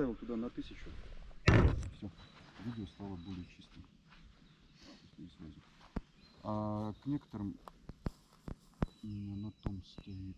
поставил туда на 1000. Все, видео стало более чистым. Связи. А к некоторым на том стоит.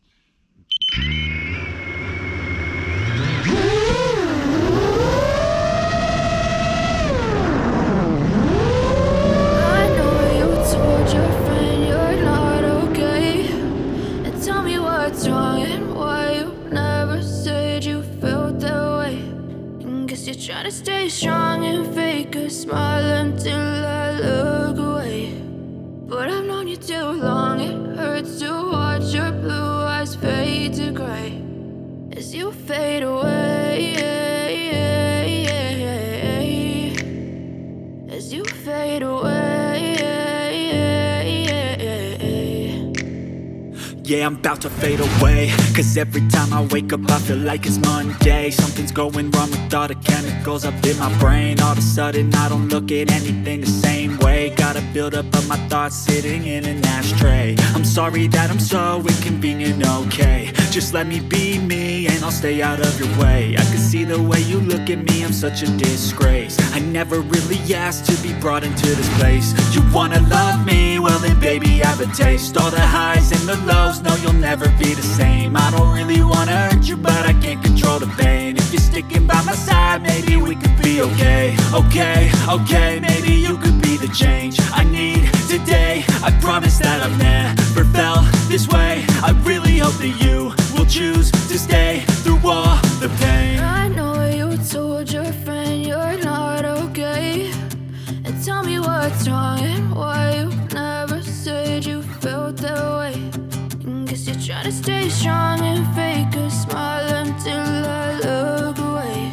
Try to stay strong and fake a smile until I look away. But I've known you too long, it hurts to watch your blue eyes fade to gray as you fade away. As you fade away. Yeah, I'm about to fade away, cause every time I wake up I feel like it's Monday. Something's going wrong with all the chemicals up in my brain. All of a sudden I don't look at anything the same way. Got a buildup of my thoughts sitting in an ashtray. I'm sorry that I'm so inconvenient, okay. Just let me be me and I'll stay out of your way. I can see the way you look at me, I'm such a disgrace. I never really asked to be brought into this place. You wanna love me? Well then baby I have a taste. All the highs and the lows, no you'll never be the same. I don't really wanna hurt you but I can't control the pain. If you're sticking by my side maybe we could be okay. Okay, maybe you could be the change I need today. I promise that I've never felt this way. I really hope that you will choose to stay through all the pain. I know you told your friend you're not okay, and tell me what's wrong and why you never said you felt that way. Guess you're trying to stay strong and fake a smile until I look away.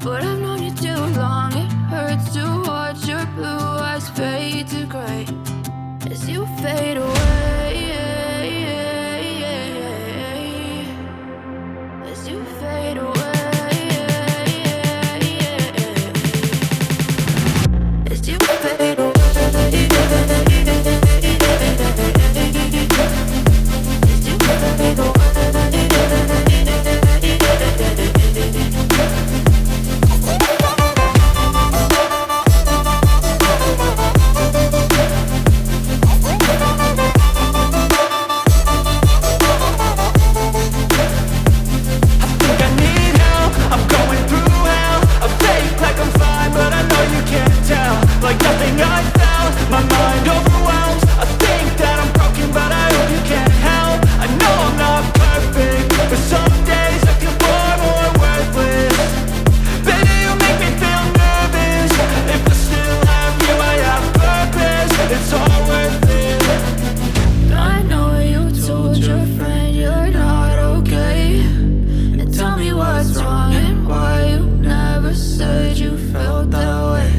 But I've known you too long, it hurts to watch your blue eyes fade to gray as you fade away. As you fade away. As you fade away. Like nothing I felt, my mind overwhelms. I think that I'm broken but I hope you can't help. I know I'm not perfect, but some days I feel far more worthless. Baby, you make me feel nervous. If I still have you, I have purpose. It's all worth it. I know you told your friend you're not okay, and tell me what's wrong and why you never said you felt that way.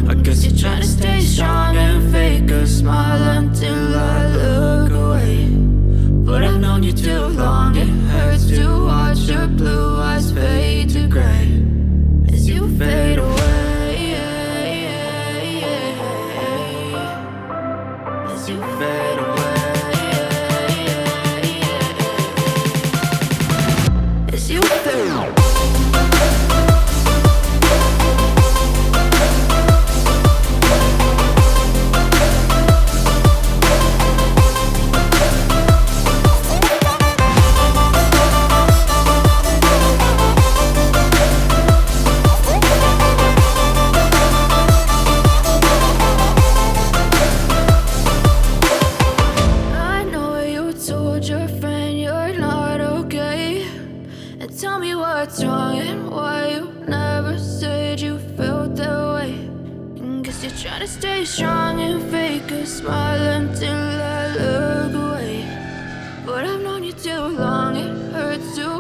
I guess you're trying to stay strong and fake a smile until I look away. But I've known you too long, it hurts to watch your blue eyes fade to gray as you fade away. As you fade away. As you fade away. What's wrong and why you never said you felt that way. Guess you're trying to stay strong and fake a smile until I look away. But I've known you too long, it hurts to